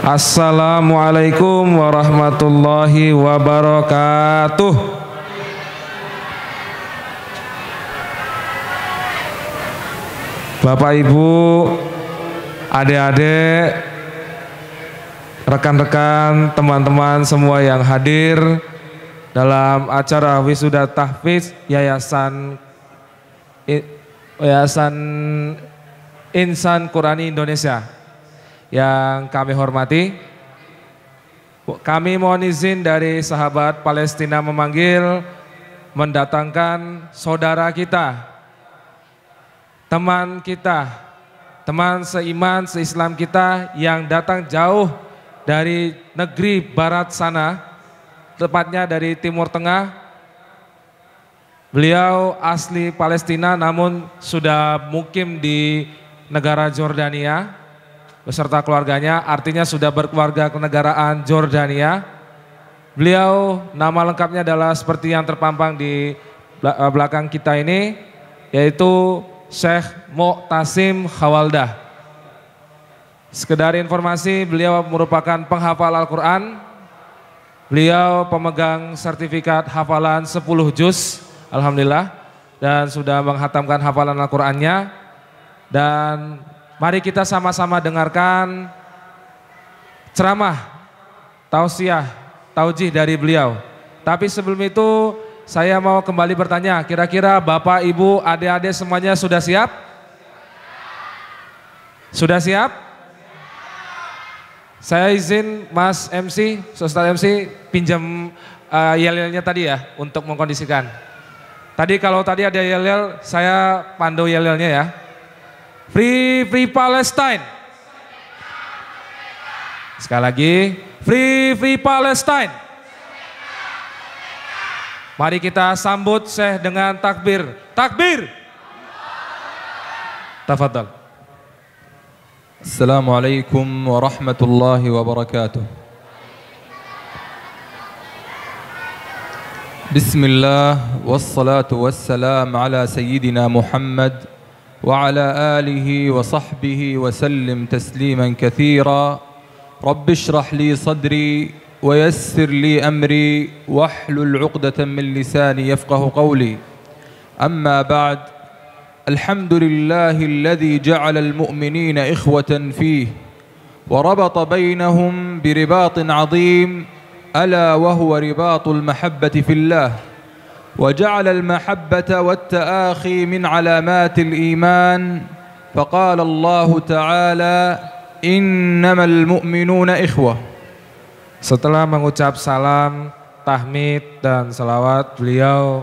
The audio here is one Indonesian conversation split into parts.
Assalamualaikum warahmatullahi wabarakatuh. Bapak Ibu, adik-adik, rekan-rekan, teman-teman semua yang hadir dalam acara wisuda tahfiz Yayasan Insan Qurani Indonesia yang kami hormati, kami mohon izin dari sahabat Palestina memanggil mendatangkan saudara kita, teman kita, teman seiman, seislam kita yang datang jauh dari negeri barat sana, tepatnya dari Timur Tengah. Beliau asli Palestina namun sudah mukim di negara Jordania beserta keluarganya, artinya sudah berkeluarga kenegaraan Jordania. Beliau nama lengkapnya adalah seperti yang terpampang di belakang kita ini, yaitu Syekh Mu'tasim Khawaldah. Sekedar informasi, beliau merupakan penghafal Al-Quran. Beliau pemegang sertifikat hafalan 10 juz, alhamdulillah, dan sudah menghatamkan hafalan Al-Qurannya. Dan mari kita sama-sama dengarkan ceramah, tausiah, taujih dari beliau. Tapi sebelum itu saya mau kembali bertanya, kira-kira Bapak, Ibu, adik-adik semuanya sudah siap? Sudah siap? Saya izin Mas MC, Ustaz MC, pinjam yel-yelnya tadi ya untuk mengkondisikan. Tadi kalau tadi ada yel-yel, saya pandu yel-yelnya ya. Free Palestine. Sekali lagi, Free Palestine. Mari kita sambut Syekh dengan takbir. Takbir. Tafadhal. Assalamualaikum warahmatullahi wabarakatuh. Bismillah wassalatu wassalam ala sayyidina Muhammad وعلى آله وصحبه وسلم تسليما كثيرا. رب اشرح لي صدري ويسر لي أمري واحلل عقدة من لساني يفقه قولي. أما بعد، الحمد لله الذي جعل المؤمنين إخوة فيه وربط بينهم برباط عظيم ألا وهو رباط المحبة في الله، وجعل المحبة والتآخي من علامات الإيمان، فقال الله تعالى إنما المؤمنون إخوة. Setelah mengucap salam, tahmid dan salawat, beliau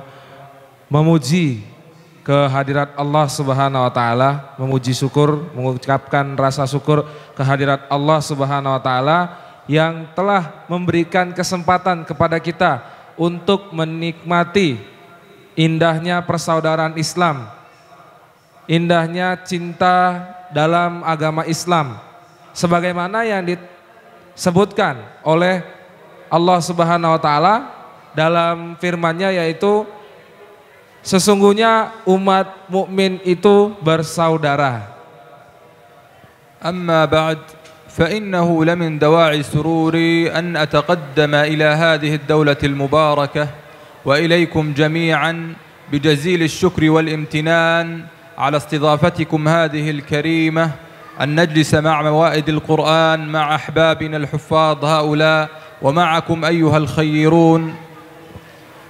memuji kehadirat Allah Subhanahu wa taala, memuji syukur, mengucapkan rasa syukur kehadirat Allah Subhanahu wa taala yang telah memberikan kesempatan kepada kita untuk menikmati indahnya persaudaraan Islam, indahnya cinta dalam agama Islam, sebagaimana yang disebutkan oleh Allah Subhanahu wa taala dalam firman-Nya, yaitu sesungguhnya umat mukmin itu bersaudara. Amma ba'd, فإنه لمن دواعي سروري أن أتقدم إلى هذه الدولة المباركة وإليكم جميعا بجزيل الشكر والامتنان على استضافتكم هذه الكريمة، أن نجلس مع موائد القرآن مع أحبابنا الحفاظ هؤلاء ومعكم أيها الخيرون.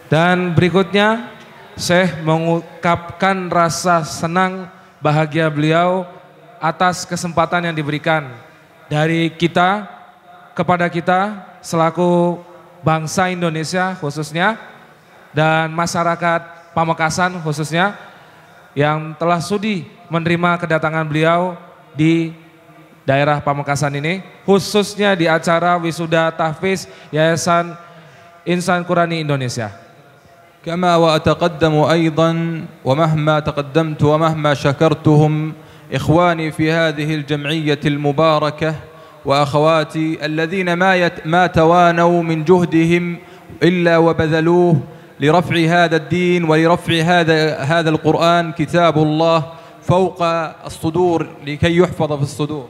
Dan berikutnya Syekh mengungkapkan rasa senang bahagia beliau atas kesempatan yang diberikan dari kita kepada kita selaku bangsa Indonesia khususnya dan masyarakat Pamekasan khususnya yang telah sudi menerima kedatangan beliau di daerah Pamekasan ini, khususnya di acara wisuda tahfiz Yayasan Insan Qurani Indonesia. Kama wa ataqaddamu aidan wa mahma taqaddamtu wa mahma syakartuhum إخواني في هذه الجمعية المباركة وأخواتي الذين ما توانوا من جهدهم إلا وبذلوه لرفع هذا الدين ولرفع هذا القرآن كتاب الله فوق الصدور لكي يحفظ في الصدور.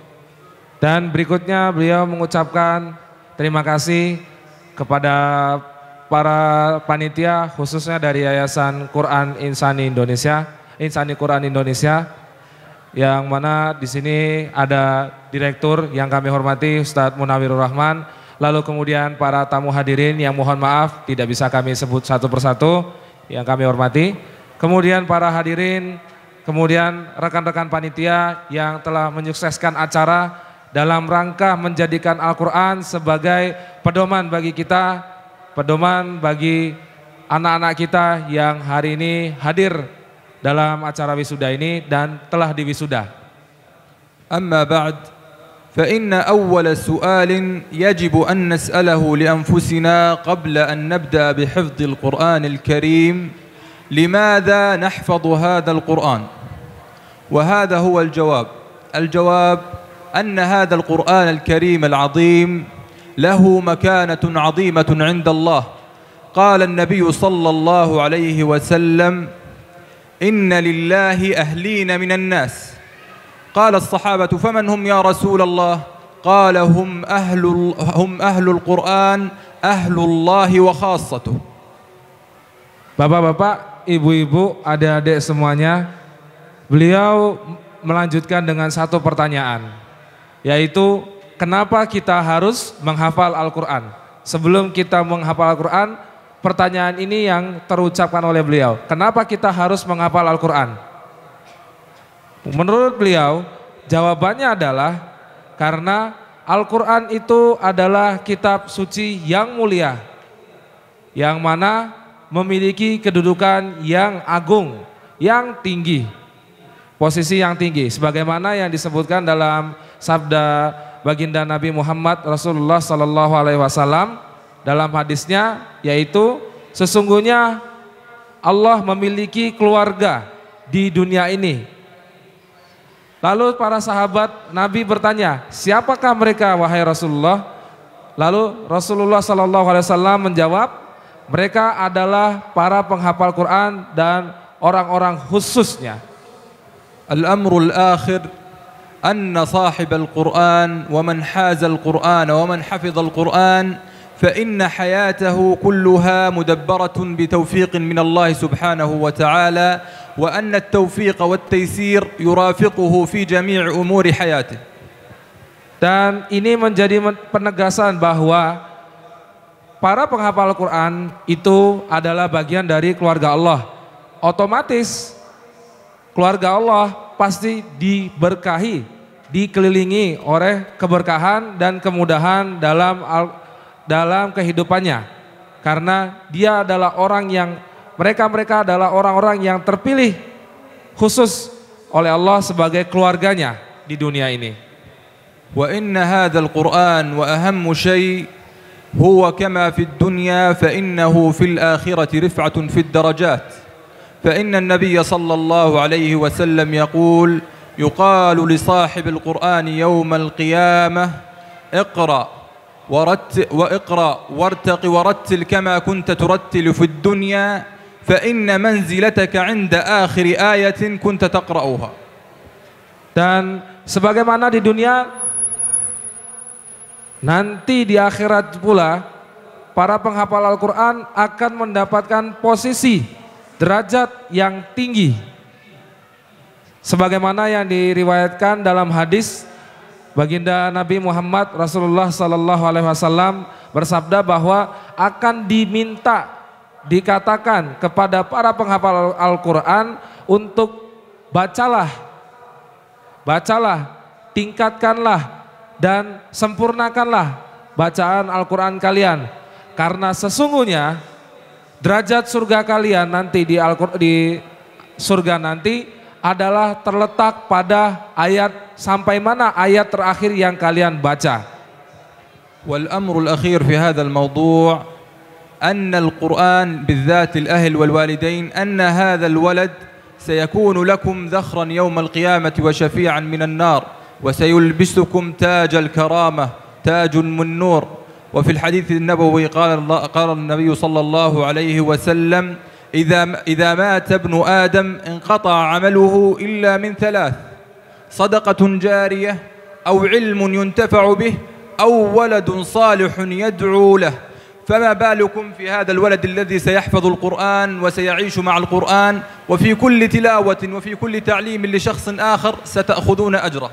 Dan berikutnya beliau mengucapkan terima kasih kepada para panitia khususnya dari Yayasan Quran Insani Indonesia, Insani Quran Indonesia, yang mana di sini ada direktur yang kami hormati Ustadz Munawirur Rahman, lalu kemudian para tamu hadirin yang mohon maaf tidak bisa kami sebut satu persatu yang kami hormati, kemudian para hadirin, kemudian rekan-rekan panitia yang telah menyukseskan acara dalam rangka menjadikan Al-Quran sebagai pedoman bagi kita, pedoman bagi anak-anak kita yang hari ini hadir dalam acara wisuda ini dan telah diwisuda. Amma ba'd, fa inna awwala su'alin yajibu an nas'alahu li anfusina qabla an nabda bi hifdhil Qur'anil Karim, limadha nahfadhu hadzal Qur'an? Wa hadha huwa al-jawab. Al-jawab أن هذا القرآن الكريم العظيم له مكانة عظيمة عند الله. قال النبي صلى الله عليه وسلم: إن لله أهلين من الناس. قال الصحابة: فمن هم يا رسول الله؟ قال: هم أهل القرآن أهل الله وخاصته. Bapak-bapak, ibu-ibu, adik-adik semuanya, beliau melanjutkan dengan satu pertanyaan, yaitu kenapa kita harus menghafal Al-Quran. Sebelum kita menghafal Al-Quran, pertanyaan ini yang terucapkan oleh beliau. Kenapa kita harus menghafal Al-Quran? Menurut beliau, jawabannya adalah karena Al-Quran itu adalah kitab suci yang mulia, yang mana memiliki kedudukan yang agung, yang tinggi, posisi yang tinggi, sebagaimana yang disebutkan dalam sabda baginda Nabi Muhammad Rasulullah Sallallahu Alaihi Wasallam dalam hadisnya, yaitu sesungguhnya Allah memiliki keluarga di dunia ini. Lalu para sahabat Nabi bertanya, siapakah mereka wahai Rasulullah? Lalu Rasulullah Sallallahu Alaihi Wasallam menjawab, mereka adalah para penghafal Quran dan orang-orang khususnya. Al-amrul akhir أن صاحب القرآن ومن حاز القرآن ومن حفظ القرآن فإن حياته كلها مدبرة بتوفيق من الله سبحانه وتعالى، وأن التوفيق والتيسير يرافقه في جميع أمور حياته. Dan ini menjadi penegasan bahwa para penghafal Al-Quran itu adalah bagian dari keluarga Allah. Otomatis keluarga Allah pasti diberkahi, dikelilingi oleh keberkahan dan kemudahan dalam kehidupannya, karena dia adalah orang yang mereka adalah orang-orang yang terpilih khusus oleh Allah sebagai keluarganya di dunia ini. Wa inna hadzal Qur'an wa ahammu syai' huwa kama fid dunya fa innahu fil akhirati rif'atun fid darajat. Fa inna an-nabiy sallallahu alaihi wasallam yaqul يقال لصاحب القرآن يوم القيامة اقرأ وارتق ورتل كما كنت ترتل في الدنيا فإن منزلتك عند آخر آية كنت تقرأها. Dan sebagaimana di dunia, nanti di akhirat pula para penghafal Al-Quran akan mendapatkan posisi derajat yang tinggi, sebagaimana yang diriwayatkan dalam hadis baginda Nabi Muhammad Rasulullah Sallallahu Alaihi Wasallam bersabda bahwa akan diminta, dikatakan kepada para penghafal Al-Quran untuk bacalah, tingkatkanlah dan sempurnakanlah bacaan Al-Quran kalian, karena sesungguhnya derajat surga kalian nanti di surga nanti adalah terletak pada ayat sampai mana ayat terakhir yang kalian baca. Wal amrul akhir fi hadzal mawdu' anna al-Qur'an bidzat al-ahl wal walidain anna hadzal walad sayakunu lakum dhakhran yawm al-qiyamati wa shafi'an min an-nar wa sayulbisukum taj al-karamah tajun min nur. Wa fi al-hadits an-nabawi qala an-nabiy sallallahu alayhi wa sallam إذا مات ابن آدم انقطع عمله إلا من ثلاث: صدقة جارية أو علم ينتفع به أو ولد صالح يدعو له، فما بالكم في هذا الولد الذي سيحفظ القرآن وسيعيش مع القرآن، وفي كل تلاوة وفي كل تعليم لشخص آخر ستأخذون أجره.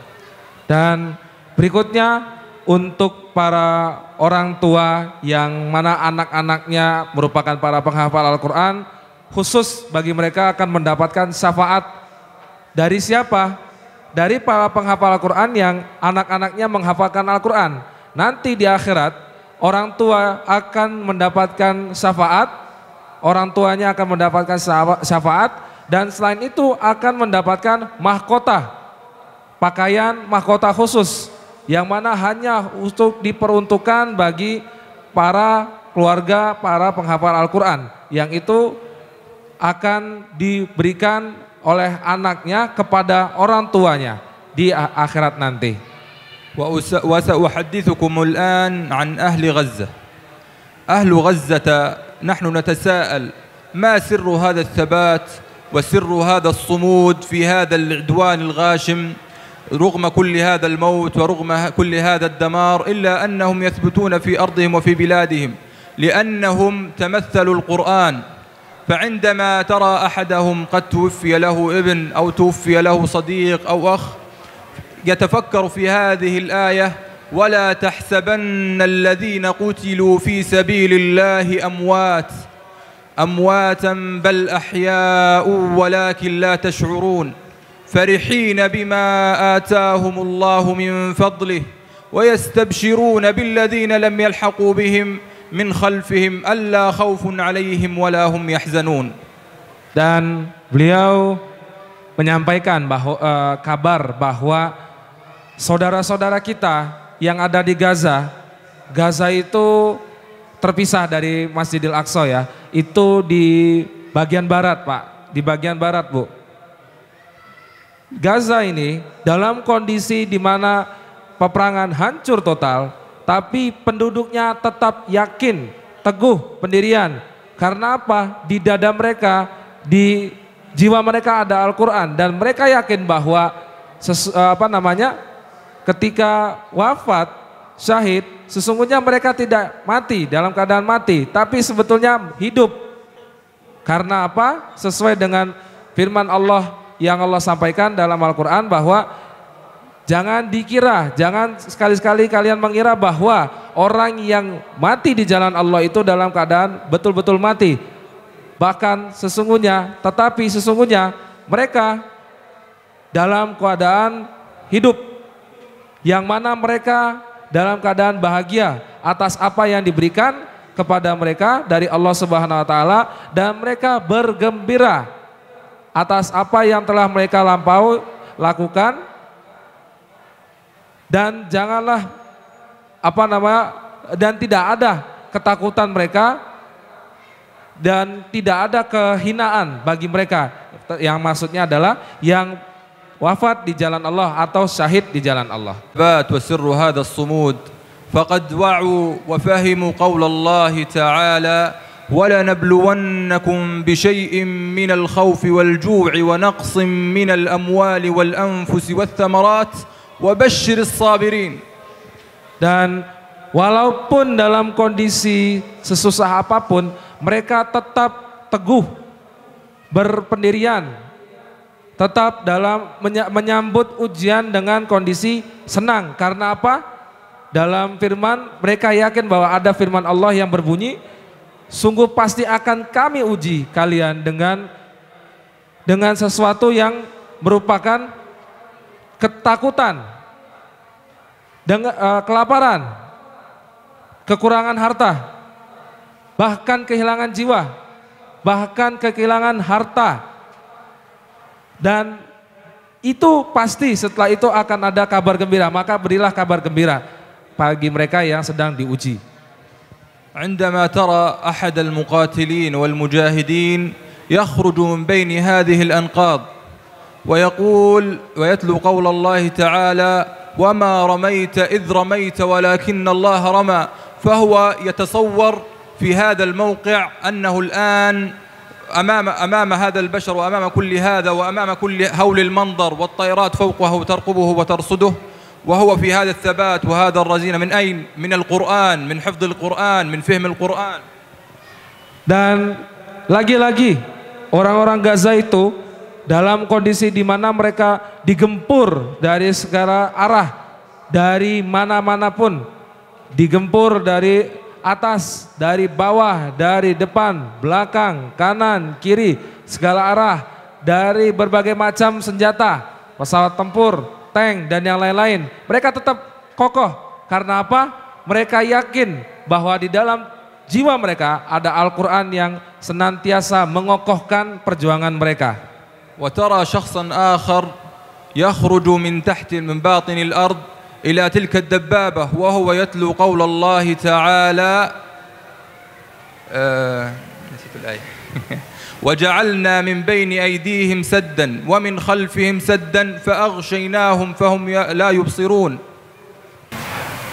Dan berikutnya untuk para orang tua yang mana anak-anaknya merupakan para penghafal Al-Quran, khusus bagi mereka akan mendapatkan syafaat dari siapa? Dari para penghafal Al-Quran yang anak-anaknya menghafalkan Al-Quran. Nanti di akhirat orang tua akan mendapatkan syafaat, orang tuanya akan mendapatkan syafaat, dan selain itu akan mendapatkan mahkota, pakaian mahkota khusus yang mana hanya untuk diperuntukkan bagi para keluarga, para penghafal Al-Quran, yang itu akan diberikan oleh anaknya kepada orang tuanya di akhirat nanti. وسأحدثكم الآن عن أهل غزة. أهل غزة نحن نتساءل ما سر هذا الثبات وسر هذا الصمود في هذا العدوان الغاشم رغم كل هذا الموت ورغم كل هذا الدمار، إلا أنهم يثبتون في أرضهم وفي بلادهم لأنهم تمثلوا القرآن. فعندما ترى أحدهم قد توفي له ابن أو توفي له صديق أو أخ يتفكر في هذه الآية: ولا تحسبن الذين قتلوا في سبيل الله أمواتا بل أحياء ولكن لا تشعرون فرحين بما آتاهم الله من فضله ويستبشرون بالذين لم يلحقوا بهم من خلفهم ألا خوف عليهم ولا هم يحزنون. Dan beliau menyampaikan bahwa kabar bahwa saudara-saudara kita yang ada di Gaza, Gaza itu terpisah dari Masjidil Aqsa ya, itu di bagian barat Pak, di bagian barat Bu. Gaza ini dalam kondisi di mana peperangan hancur total, tapi penduduknya tetap yakin, teguh pendirian. Karena apa? Di dada mereka, di jiwa mereka ada Al-Quran, dan mereka yakin bahwa ketika wafat syahid, sesungguhnya mereka tidak mati dalam keadaan mati, tapi sebetulnya hidup. Karena apa? Sesuai dengan firman Allah yang Allah sampaikan dalam Al-Quran bahwa jangan dikira, jangan sekali-sekali kalian mengira bahwa orang yang mati di jalan Allah itu dalam keadaan betul-betul mati. Bahkan sesungguhnya, tetapi sesungguhnya mereka dalam keadaan hidup, yang mana mereka dalam keadaan bahagia atas apa yang diberikan kepada mereka dari Allah Subhanahu wa taala, dan mereka bergembira atas apa yang telah mereka lakukan, dan janganlah dan tidak ada ketakutan mereka dan tidak ada kehinaan bagi mereka, yang maksudnya adalah yang wafat di jalan Allah atau syahid di jalan Allah. وسر هذا الصمود فقد وعوا وفهموا قول الله تعالى: وَلَنَبْلُوَنَّكُمْ بِشَيْءٍ مِّنَ الْخَوْفِ وَالْجُوعِ وَنَقْصٍ مِّنَ الْأَمْوَالِ وَالْأَنفُسِ وَالثَّمَرَاتِ وَبَشِّرِ الصَّابِرِينَ. Dan walaupun dalam kondisi sesusah apapun, mereka tetap teguh berpendirian, tetap dalam menyambut ujian dengan kondisi senang. Karena apa? Dalam firman, mereka yakin bahwa ada firman Allah yang berbunyi, sungguh pasti akan kami uji kalian dengan sesuatu yang merupakan ketakutan, dengan kelaparan, kekurangan harta, bahkan kehilangan jiwa, bahkan kehilangan harta. Dan itu pasti setelah itu akan ada kabar gembira, maka berilah kabar gembira bagi mereka yang sedang diuji. عندما ترى أحد المقاتلين والمجاهدين يخرج من بين هذه الأنقاض ويتلو قول الله تعالى: وما رميت إذ رميت ولكن الله رمى، فهو يتصور في هذا الموقع أنه الآن أمام هذا البشر وأمام كل هذا وأمام كل هول المنظر والطيرات فوقه ترقبه وترصده، وهو في هذا الثبات وهذا الرزينة من أين؟ من القرآن، من حفظ القرآن، من فهم القرآن. Dan lagi-lagi orang-orang Gaza itu dalam kondisi di mana mereka digempur dari segala arah, dari mana-mana pun, digempur dari atas, dari bawah, dari depan, belakang, kanan, kiri, segala arah, dari berbagai macam senjata, pesawat tempur, tank dan yang lain-lain. Mereka tetap kokoh. Karena apa? Mereka yakin bahwa di dalam jiwa mereka ada Al-Quran yang senantiasa mengokohkan perjuangan mereka. وترى شخصا آخر يخرج من باطن الأرض إلى تلك الدبابة وهو يتلو قول الله تعالى نسيت الآية وجعلنا من بين أيديهم سدا ومن خلفهم سدا فأغشيناهم فهم لا يبصرون.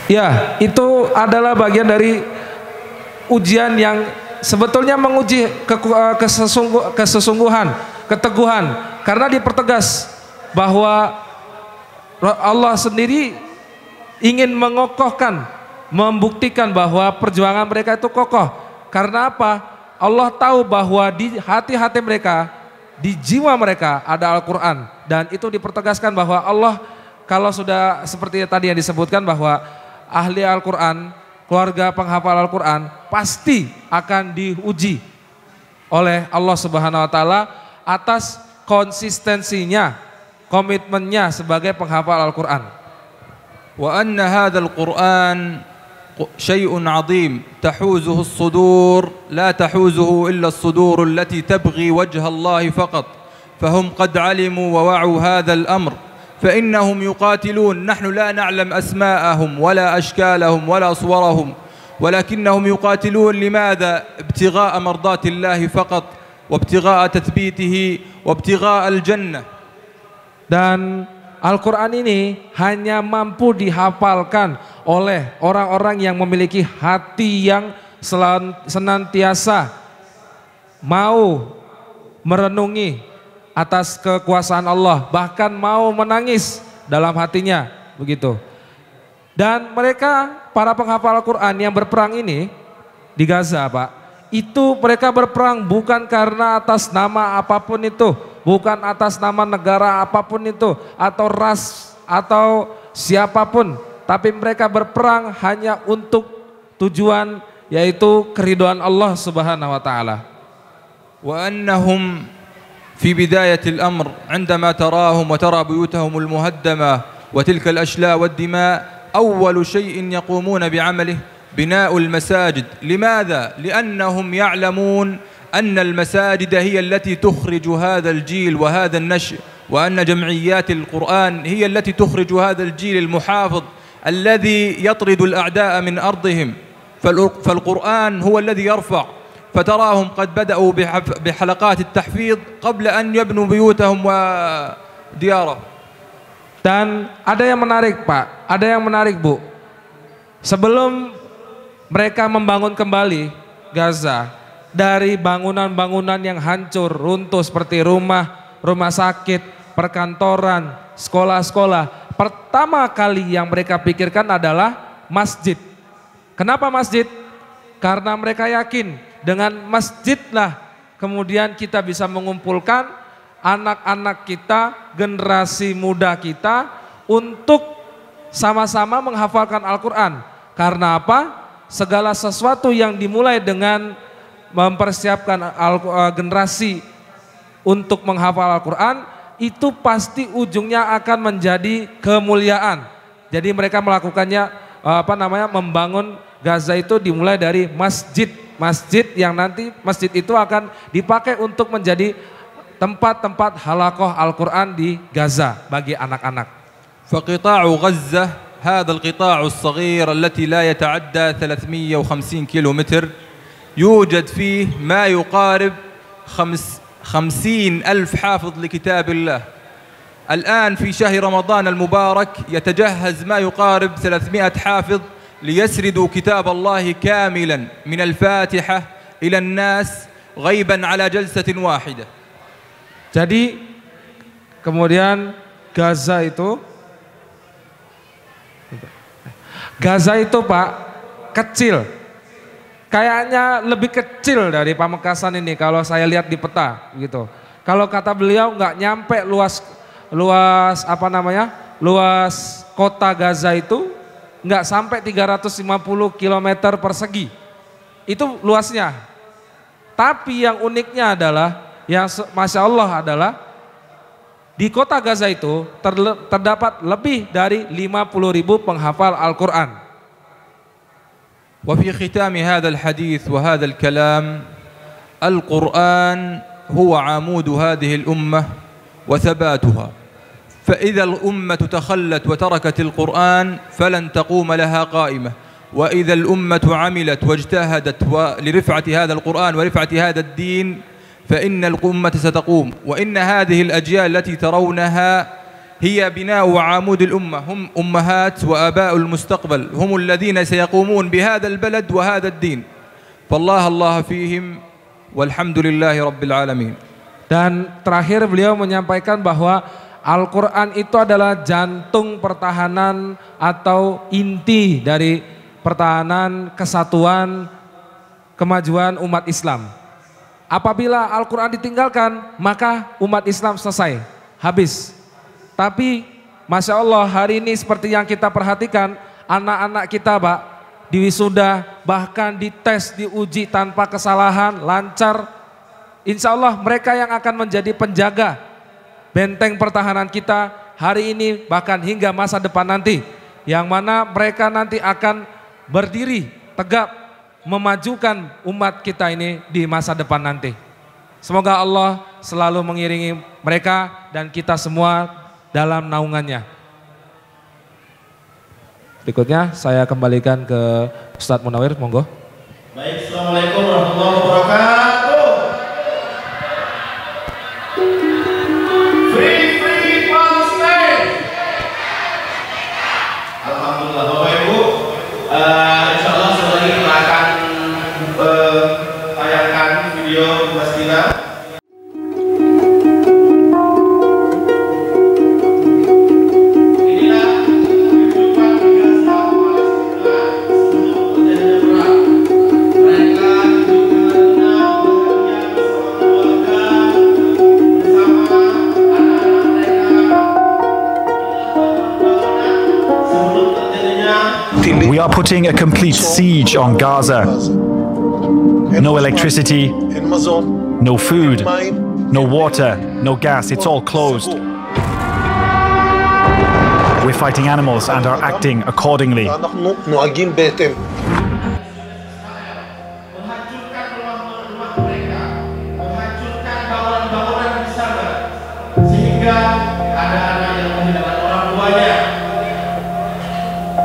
Ya, itu adalah bagian dari ujian yang sebetulnya menguji kesesungguhan, keteguhan, karena dipertegas bahwa Allah sendiri ingin mengokohkan, membuktikan bahwa perjuangan mereka itu kokoh. Karena apa? Allah tahu bahwa di hati-hati mereka, di jiwa mereka ada Al-Quran, dan itu dipertegaskan bahwa Allah, kalau sudah seperti tadi yang disebutkan bahwa ahli Al-Quran, keluarga penghafal Al-Quran pasti akan diuji oleh Allah Subhanahu wa taala atas konsistensinya, komitmennya sebagai penghafal Al-Quran. Wa anna hadzal Qur'an syai'un 'azim tahuzuhu as-sudur la tahuzuhu illa as-sudur allati tabghi wajha Allah faqat fahum qad 'alimu wa wa'u hadzal amr فإنهم يقاتلون نحن لا نعلم أسماءهم ولا أشكالهم ولا صورهم ولكنهم يقاتلون لماذا؟ ابتغاء مرضات الله فقط وابتغاء تثبيته وابتغاء الجنة. Dan Al-Quran ini hanya mampu dihafalkan oleh orang-orang yang memiliki hati yang senantiasa mau merenungi atas kekuasaan Allah, bahkan mau menangis dalam hatinya, begitu. Dan mereka, para penghafal Al-Quran yang berperang ini di Gaza, Pak, itu mereka berperang bukan karena atas nama apapun itu, bukan atas nama negara apapun itu, atau ras, atau siapapun, tapi mereka berperang hanya untuk tujuan, yaitu keridhaan Allah Subhanahu wa taala. Wa annahum في بداية الأمر عندما تراهم وترى بيوتهم المهدمة وتلك الأشلاء والدماء أول شيء يقومون بعمله بناء المساجد. لماذا؟ لأنهم يعلمون أن المساجد هي التي تخرج هذا الجيل وهذا النشء وأن جمعيات القرآن هي التي تخرج هذا الجيل المحافظ الذي يطرد الأعداء من أرضهم. فالقرآن هو الذي يرفع. فتراهم قد بدأوا بحلقات التحفيظ قبل أن يبنوا بيوتهم وديارهم. Dan ada yang menarik, Pak, ada yang menarik, Bu. Sebelum mereka membangun kembali Gaza dari bangunan-bangunan yang hancur, runtuh seperti rumah sakit, perkantoran, sekolah-sekolah, pertama kali yang mereka pikirkan adalah masjid. Kenapa masjid? Karena mereka yakin dengan masjidlah kemudian kita bisa mengumpulkan anak-anak kita, generasi muda kita untuk sama-sama menghafalkan Al-Quran. Karena apa? Segala sesuatu yang dimulai dengan mempersiapkan generasi untuk menghafal Al-Quran itu pasti ujungnya akan menjadi kemuliaan. Jadi mereka melakukannya membangun Gaza itu dimulai dari masjid yang nanti masjid itu akan dipakai untuk menjadi tempat-tempat halaqah Al-Quran di Gaza bagi anak-anak. فقطاع غزة هذا القطاع الصغير التي لا يتعدى 350 كيلومتر يوجد فيه ما يقارب 50,000 حافظ لكتاب الله. الآن في شهر رمضان المبارك يتجهز ما يقارب 300 حافظ ليسردوا كتاب الله كاملا من الفاتحة إلى الناس غيبا على جلسة واحدة. Jadi kemudian Gaza itu Gaza itu Pak kecil, kayaknya lebih kecil dari Pamekasan ini kalau saya lihat di peta gitu. Kalau kata beliau nggak nyampe luas kota Gaza itu nggak sampai 350 km persegi. Itu luasnya. Tapi yang uniknya adalah, yang Masya Allah adalah, di kota Gaza itu terdapat lebih dari 50.000 penghafal Al-Quran. وفي ختام هذا الحديث وهذا الكلام القرآن هو عمود هذه الأمة وثباتها، فإذا الأمة تخلت وتركت القرآن فلن تقوم لها قائمة، وإذا الأمة عملت واجتهدت لرفعة هذا القرآن ورفعة هذا الدين فإن الأمة ستقوم. وإن هذه الأجيال التي ترونها هي بناء وعمود الأمة، هم أمهات وآباء المستقبل، هم الذين سيقومون بهذا البلد وهذا الدين، فالله الله فيهم والحمد لله رب العالمين. Dan terakhir beliau menyampaikan bahwa Al-Quran itu adalah jantung pertahanan atau inti dari pertahanan kesatuan kemajuan umat Islam. Apabila Al-Quran ditinggalkan, maka umat Islam selesai, habis. Tapi Masya Allah hari ini seperti yang kita perhatikan, anak-anak kita Pak, di wisuda, bahkan dites, diuji tanpa kesalahan, lancar. Insya Allah mereka yang akan menjadi penjaga benteng pertahanan kita hari ini bahkan hingga masa depan nanti. Yang mana mereka nanti akan berdiri tegak memajukan umat kita ini di masa depan nanti. Semoga Allah selalu mengiringi mereka dan kita semua dalam naungannya. Berikutnya saya kembalikan ke Ustadz Munawir, monggo. Baik, Assalamualaikum warahmatullahi wabarakatuh. Free Palestine. Alhamdulillah Bapak Ibu. Insya Allah setelah ini kita akan tayangkan video Palestina. We are putting a complete siege on Gaza. No electricity, no food, no water, no gas, it's all closed. We're fighting animals and are acting accordingly.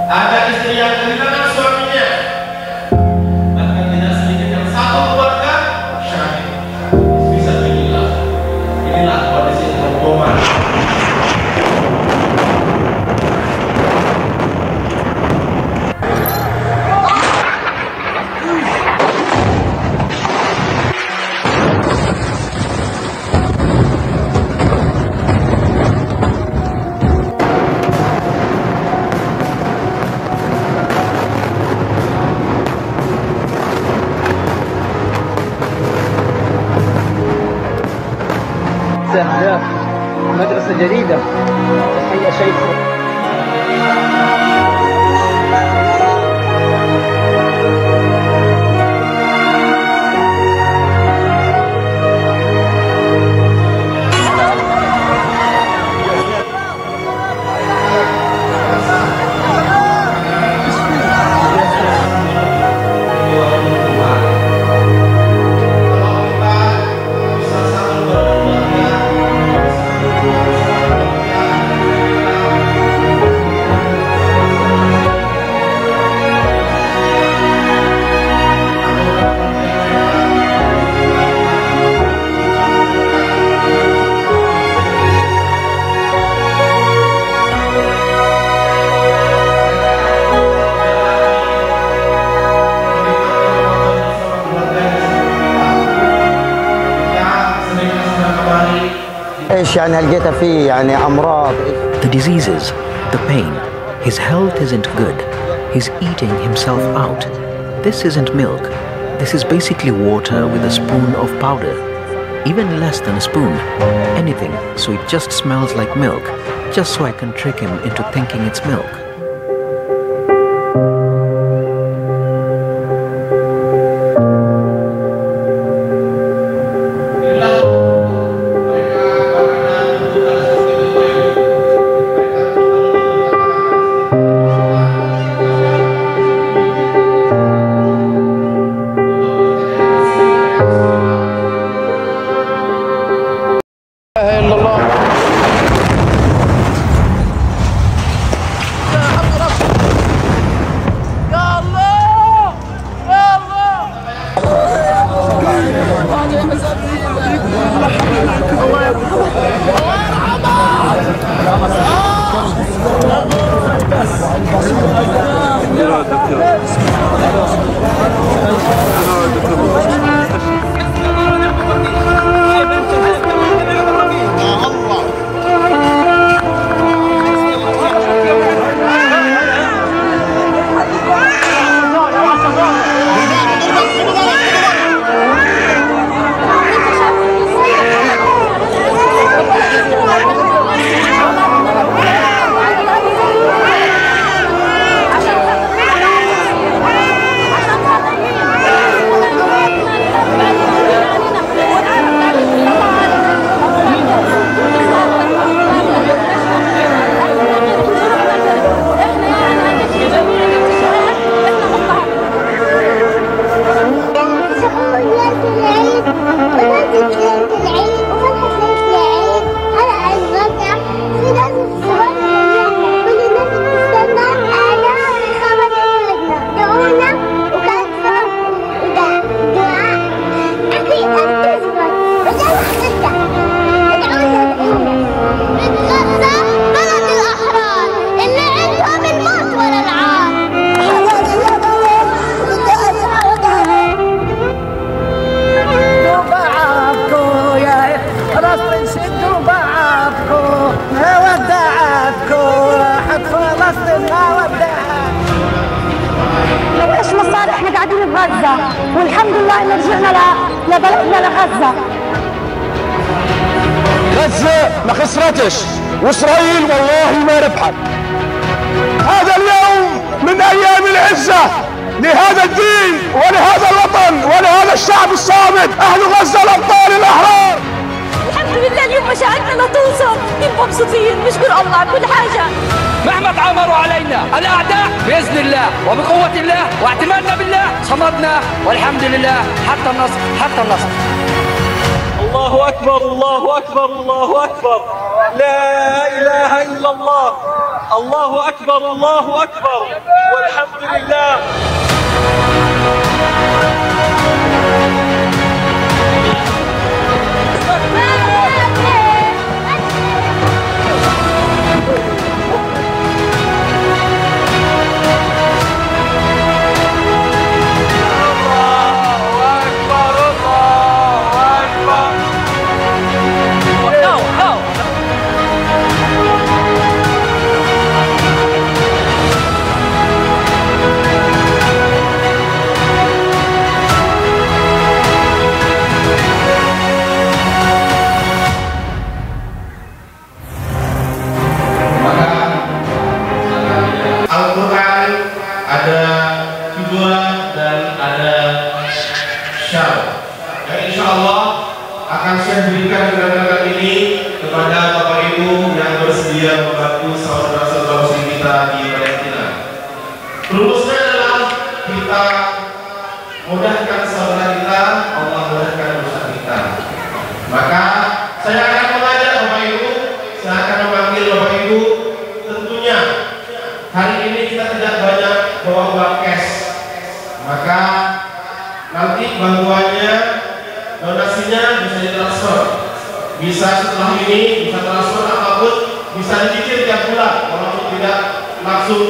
Ada istri yang kehilangan suaminya, bahkan tidak sedikit yang satu keluarga syahid. Bisa inilah kondisi pemboman. مدرسة جديدة تحية شيخ. ايش يعني لقيتها فيه يعني امراض. The diseases, the pain, his health isn't good. He's eating himself out. This isn't milk. This is basically water with a spoon of powder. Even less than a spoon. Anything, so it just smells like milk. Just so I can trick him into thinking it's milk. والحمد لله ان رجعنا لبلدنا لغزه. غزه ما خسرتش واسرائيل والله ما ربحت. هذا اليوم من ايام العزه لهذا الدين ولهذا الوطن ولهذا الشعب الصامد، اهل غزه الابطال الاحرار. الحمد لله اليوم مشاعرنا لا توصف، مبسوطين نشكر الله على كل حاجه. مهما تعاملوا علينا الاعداء باذن الله وبقوه الله واعتمادنا بالله صمدنا، والحمد لله حتى النصر حتى النصر. الله اكبر الله اكبر الله اكبر، لا اله الا الله، الله اكبر الله اكبر، والحمد لله. Al-Quran ada kibah dan ada syar. Insya Allah akan saya berikan gerakan ini kepada Bapak Ibu yang bersedia membantu saudara-saudara muslim kita di Palestina. Rumusnya adalah kita mudahkan saudara kita, Allah mudahkan urusan kita. Maka saya akan mengajak Bapak Ibu, saya akan memanggil Bapak Ibu. Tentunya hari ini kita tidak banyak bawa uang cash, maka nanti bantuannya, donasinya bisa ditransfer, bisa setelah ini, bisa transfer apapun, bisa dicicil tiap bulan, walaupun tidak langsung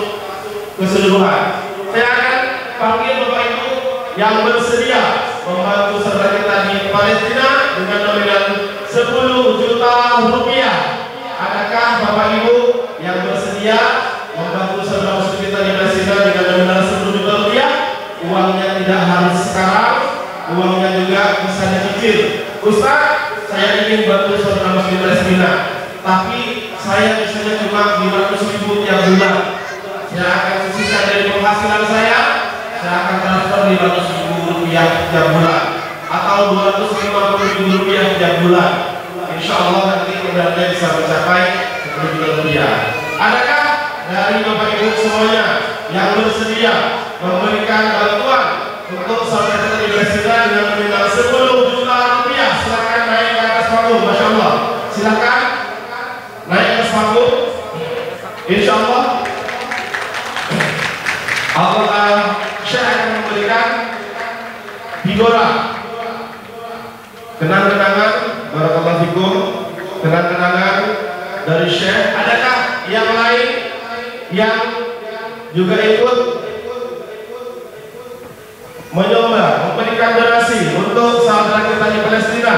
keseluruhan. Saya akan panggil Bapak Ibu yang bersedia membantu saudara kita di Palestina dengan nominal 10 juta rupiah. Adakah Bapak Ibu yang bersedia membantu saudara muslim kita di Palestina dengan nominal 10 juta rupiah. Uangnya tidak harus sekarang, uangnya juga bisa dicicil. Ustaz, saya ingin bantu saudara muslim Palestina, tapi saya misalnya cuma 500.000 tiap bulan. Saya akan sisihkan dari penghasilan saya akan transfer 500.000 rupiah tiap bulan atau 250.000 rupiah tiap bulan. Insya Allah nanti modalnya bisa mencapai 10 juta rupiah. Adakah dari Bapak Ibu semuanya yang bersedia memberikan bantuan untuk saudara kita di Palestina dengan nominal 10 juta rupiah? Silakan naik ke atas panggung. Masya Allah, silakan naik ke atas panggung. Insya Allah Syekh akan memberikan hidora, kenang-kenangan, barakallahu fikum, kenang-kenangan dari Syekh. Adakah yang lain yang juga ikut mencoba memberikan donasi untuk saudara kita di Palestina?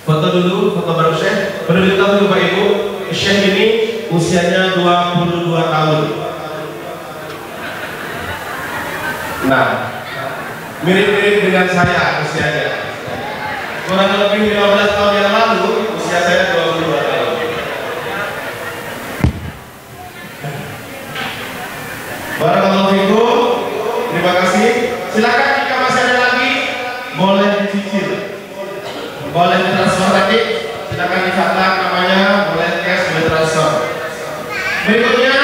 Foto dulu, foto baru Syekh. Perlu diketahui Bapak Ibu, Syekh ini usianya 22 tahun. Nah, mirip-mirip dengan saya usianya. Kurang lebih 15 tahun yang lalu, usia saya 22 tahun. Barakallahu fikum. Terima kasih. Silakan jika masih ada lagi, boleh dicicil, boleh ditransfer lagi. Silakan dicatat namanya, boleh cash, boleh transfer. Berikutnya,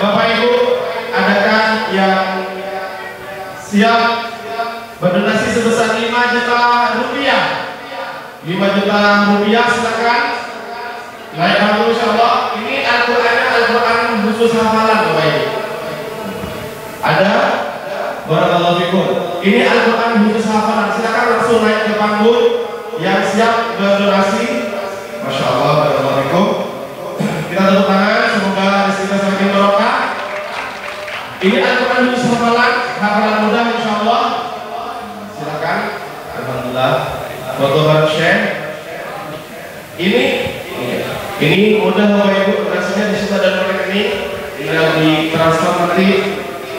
Bapak Ibu, adakah yang siap berdonasi sebesar 5 juta rupiah? 5 juta rupiah, silakan naik panggung insyaallah. Ini Al-Qur'annya Al-Qur'an khusus hafalan Bapak Ibu. Ada? Barakallahu fikum. Ini Al-Qur'an khusus hafalan. Silakan langsung naik ke panggung yang siap berdonasi. Masya Allah, barakallahu fikum. Kita tepuk tangan, semoga rezeki kita semakin barokah. Ini Al-Qur'an khusus hafalan mudah insyaallah. Silakan. Alhamdulillah. Foto bareng Syekh. Ini mudah Bapak Ibu, donasinya di situ ada nomor rekening, tinggal ditransfer nanti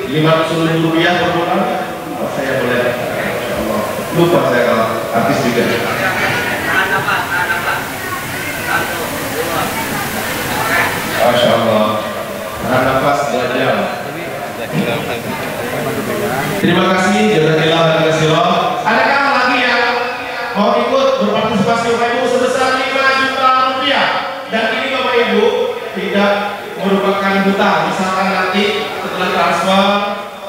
500.000 rupiah per bulan. Oh, saya boleh. Insyaallah. Lupa saya kalau artis juga. Masya Allah. Tahan nafas 2 jam. Terima kasih. Jazakallah khairan. Adakah lagi yang mau ikut berpartisipasi Bapak Ibu sebesar 5 juta rupiah? Dan ini Bapak Ibu tidak merupakan hutang. Misalkan nanti setelah transfer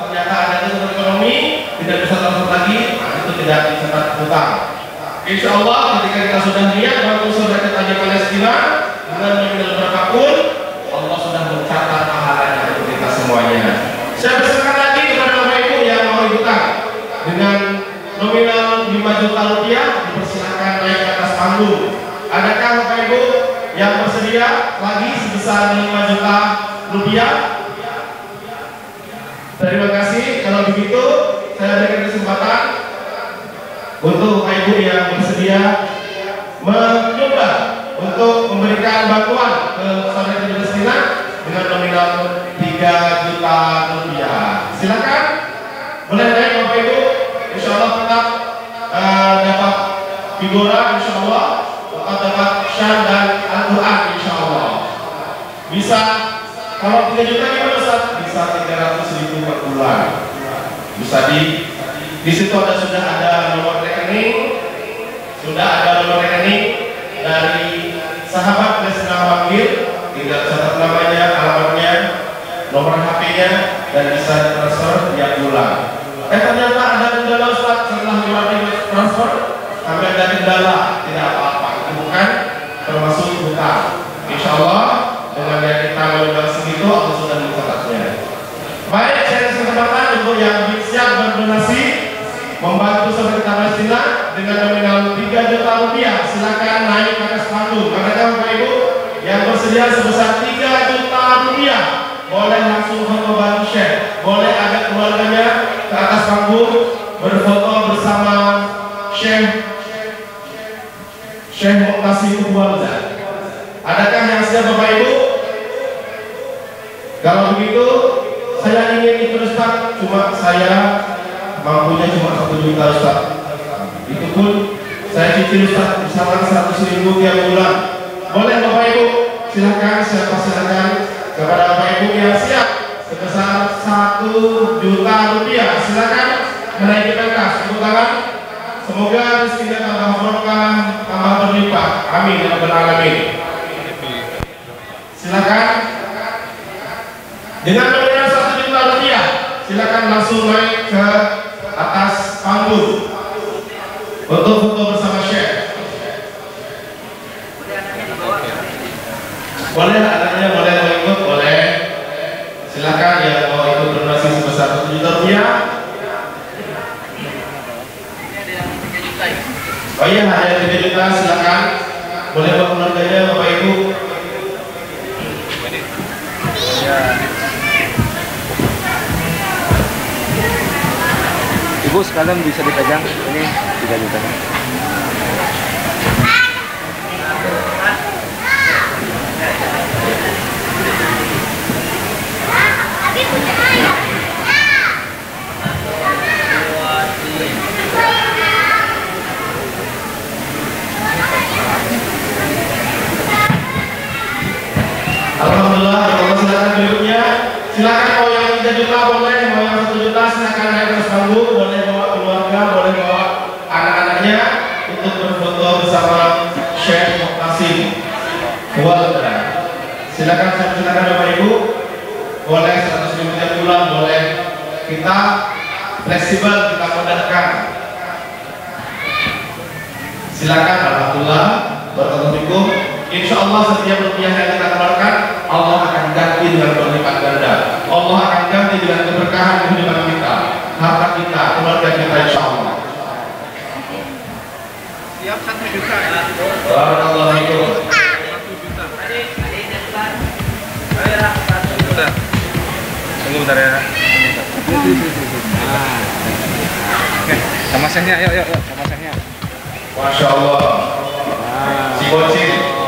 ternyata ada kesulitan ekonomi, tidak bisa transfer lagi, itu tidak dicatat hutang. Insya Allah ketika kita sudah niat bantu saudara kita di Palestina dengan nominal berapapun, Allah sudah mencatat pahalanya untuk kita semuanya. Saya berserahkan lagi kepada Bapak Ibu yang mau ikutan dengan nominal 5 juta rupiah, dipersilakan naik ke atas panggung. Adakah Bapak Ibu yang bersedia lagi sebesar 5 juta rupiah? Terima kasih. Kalau begitu, saya berikan kesempatan untuk Bapak Ibu yang bersedia mencoba untuk memberikan bantuan ke saudara di Palestina dengan nominal 3 juta rupiah. Silakan, boleh naik Bapak Ibu. Insya Allah tetap dapat figura, insya Allah tetap dapat syar dan Al-Quran, insya Allah. Bisa, kalau 3 juta gimana Ustaz? Bisa 300.000 per bulan. Bisa di situ sudah ada nomor rekening, dari sahabat Palestina Wakil, tinggal catat namanya, alamatnya, nomor HP-nya, dan bisa transfer tiap bulan. Ternyata ada kendala Ustaz, setelah transfer kami ada kendala, tidak apa-apa, itu bukan termasuk hutang. Insya Allah dengan yang kita melakukan segitu, Allah sudah mencatatnya. Baik, saya kesempatan untuk yang siap berdonasi membantu saudara kita Palestina dengan nominal 3 juta rupiah. Silakan naik ke atas panggung. Karena Bapak Ibu yang bersedia sebesar 3 juta rupiah, boleh langsung foto bareng Syekh, boleh ajak keluarganya ke atas panggung berfoto bersama Syekh Muqtasim Walda. Adakah yang siap Bapak Ibu? ikut Ustaz, cuma saya mampunya cuma 1 juta Ustaz. Itu pun saya cicil Ustaz bersama 100.000 tiap bulan. Boleh Bapak Ibu? Silakan saya persilakan kepada Bapak Ibu yang siap sebesar 1 juta rupiah. Silakan menaikkan kas, tepuk tangan. Semoga rezekinya tambah berkah, tambah berlimpah. Amin ya rabbal alamin. Silakan. Dengan nominal 1 juta rupiah, silakan langsung naik ke atas panggung untuk foto bersama Syekh. Boleh anaknya, boleh mau ikut, boleh. Silakan yang mau ikut donasi sebesar 1 juta rupiah. Oh iya, ada 3 juta, silakan. Boleh buat keluarganya, Bapak Ibu. Ibu sekalian bisa dipegang, ini 3 juta. Alhamdulillah, kalau silakan berikutnya. Silakan mau yang 3 juta boleh, mau yang 1 juta silakan naik ke panggung, boleh bawa keluarga, boleh bawa anak-anaknya untuk berfoto bersama Syekh Muqtasim. Silakan Bapak Ibu, boleh 100.000 tiap bulan, boleh. Kita fleksibel, kita mudahkan. Silakan, alhamdulillah, barakallahu. Insya Allah setiap rupiah yang kita keluarkan, Allah akan ganti dengan berlipat ganda. Allah akan ganti dengan keberkahan kehidupan kita, harta kita, keluarga kita, insya Allah. Siap 1 juta. Barakallahu fikum. 1 juta. Tunggu bentar ya. Oke, sama sehnya, yuk, sama sehnya. Masya Allah. Si bocil.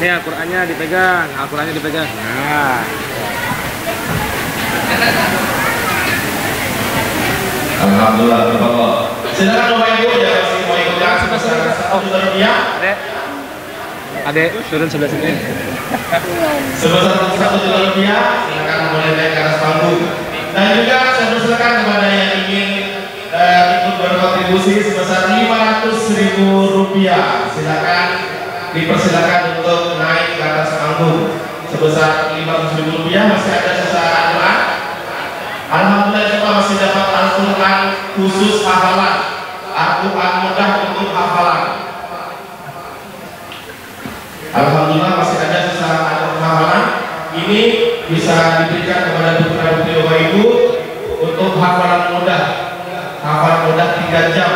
Ini Al-Qur'annya dipegang, Al-Qur'annya dipegang. Nah. Alhamdulillah, Allah. Silakan Bapak Ibu ya masih mau ikutan sebesar 1 juta rupiah. Adek, turun sebelah sini. Sebesar 1 juta rupiah, silakan boleh naik ke atas panggung. Dan juga saya persilakan kepada yang ingin ikut berkontribusi sebesar 500.000 rupiah. Silakan dipersilakan untuk naik ke atas panggung sebesar 500.000 rupiah. Masih ada sisa Al-Quran. Alhamdulillah kita masih dapat Al-Quran khusus hafalan, Al-Quran mudah untuk hafalan. Alhamdulillah masih ada sisa Al-Quran hafalan. Ini bisa diberikan kepada putra-putri Bapak Ibu untuk hafalan mudah 3 jam.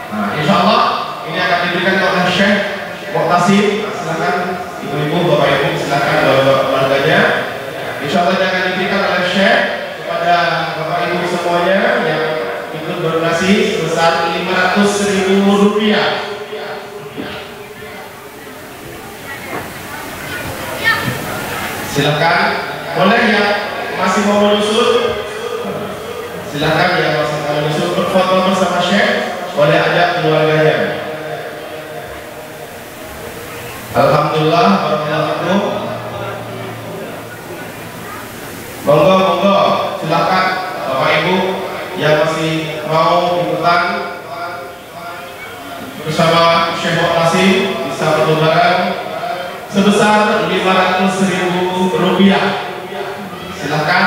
Nah, insya Allah ini akan diberikan oleh Syekh Muqtasim. Silakan ibu-ibu, bapak ibu, silakan bawa keluarganya. Insya Allah akan diberikan oleh Syekh kepada bapak ibu semuanya yang ikut berdonasi sebesar 500.000 rupiah. Silakan, boleh ya masih mau menyusul. Silakan yang masih mau menyusul berfoto bersama Syekh, boleh ajak keluarganya. Alhamdulillah, barakallahu. Monggo, silakan Bapak Ibu yang masih mau ikutan bersama Syekh Muqtasim bisa berlebaran sebesar 500.000 rupiah. Silakan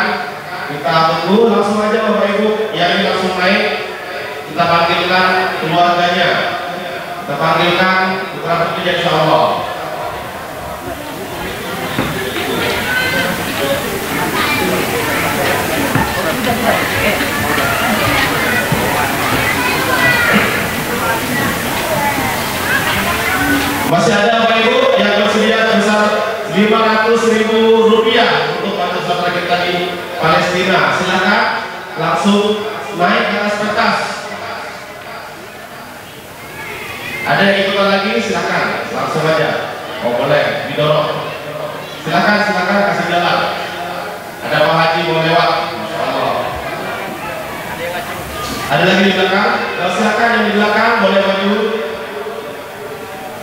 kita tunggu, langsung aja Bapak Ibu yang ini langsung naik. Kita panggilkan keluarganya, kita panggilkan putra putrinya insya Allah. Masih ada Bapak Ibu yang bersedia sebesar 500.000 rupiah untuk bantu saudara kita di Palestina. Silakan langsung naik ke atas kertas. Ada yang ikutan lagi, silakan langsung aja. Oh boleh, didorong. Silakan kasih jalan. Ada Ada Pak Haji mau lewat, Masya Allah. Ada lagi di belakang? Silakan yang di belakang boleh maju.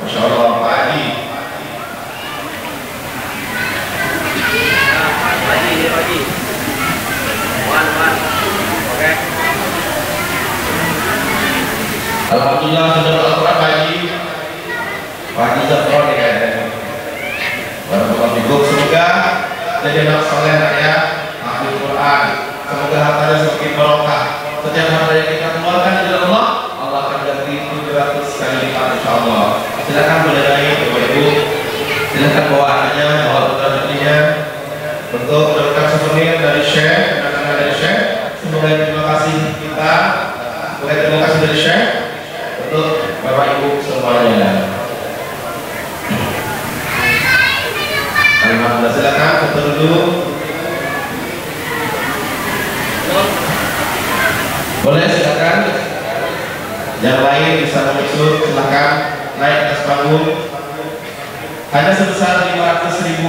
Masya Allah Pak Haji. Alhamdulillah sudah Al-Quran Pak Haji. Pak Haji Zafron ya kayaknya. Barakallahu fikum. Semoga jadi anak soleh ya, ahli Quran. Semoga hartanya semakin barokah. Setiap harta yang kita keluarkan dari Allah, Allah akan ganti 700 kali lipat insyaallah. Silakan boleh naik Bapak Ibu. Silakan bawa anaknya, bawa putra-putrinya. Bentuk mendapatkan souvenir dari Syekh, anak-anak dari Syekh. Semoga terima kasih kita. Semoga terima kasih dari Syekh untuk Bapak Ibu semuanya. Alhamdulillah, silakan foto dulu. Boleh silakan. Yang lain bisa menyusul, silakan naik atas panggung. Hanya sebesar Rp500.000.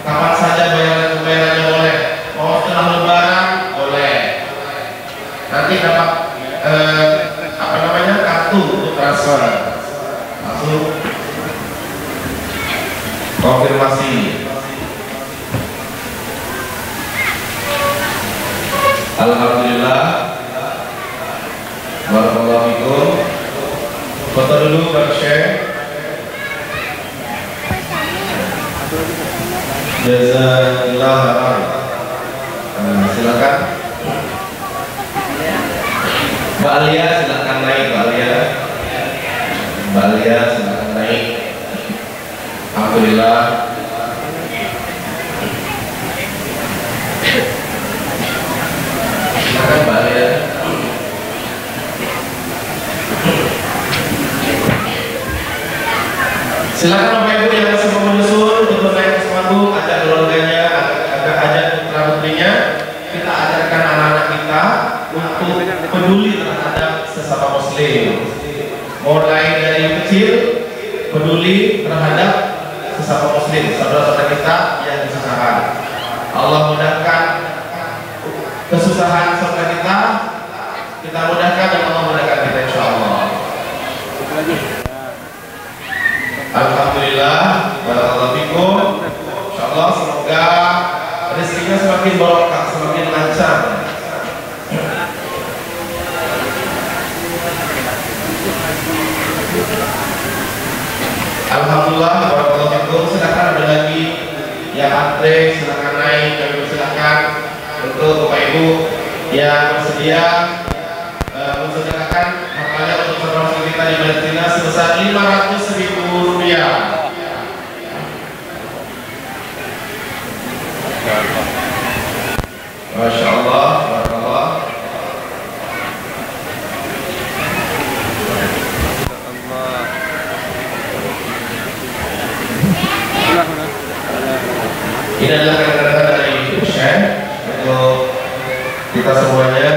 Kapan saja bayarannya boleh. Mau setelah Lebaran boleh. Nanti dapat kartu untuk transfer. Langsung konfirmasi. Alhamdulillah. Barakallahu fikum. Foto dulu Pak Syekh. Jazakallah khairan. Silakan. Mbak Alia silakan naik Mbak Alia. Mbak Alia silakan naik. Alhamdulillah. Silakan Mbak Alia. Silakan Bapak Ibu yang masih mau menyusul untuk naik ke panggung, ajak keluarganya, ajak putra-putrinya. Kita ajarkan anak-anak kita untuk peduli terhadap sesama Muslim. Mulai dari kecil peduli terhadap sesama Muslim, saudara-saudara kita yang kesusahan. Allah mudahkan kesusahan saudara kita mudahkan dan Allah mudahkan kita insyaallah. Alhamdulillah, barakallahu fikum. Insyaallah semoga rezekinya semakin barokah, semakin lancar. Alhamdulillah, barakallahu fikum. Silakan ada lagi yang antre, silakan naik, kami silakan untuk Bapak Ibu yang bersedia mensedekahkan hartanya untuk saudara kita di Palestina sebesar Rp500.000. Masya Allah, barakallah. Ini adalah kata-kata dari Syekh untuk kita semuanya.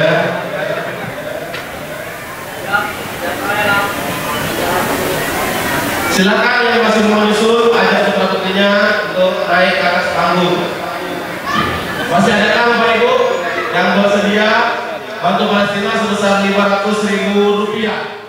Silakan yang masih mau menyusul, ajak putra-putrinya untuk naik ke atas panggung. Masih ada kan Bapak Ibu yang bersedia bantu Palestina sebesar Rp500.000?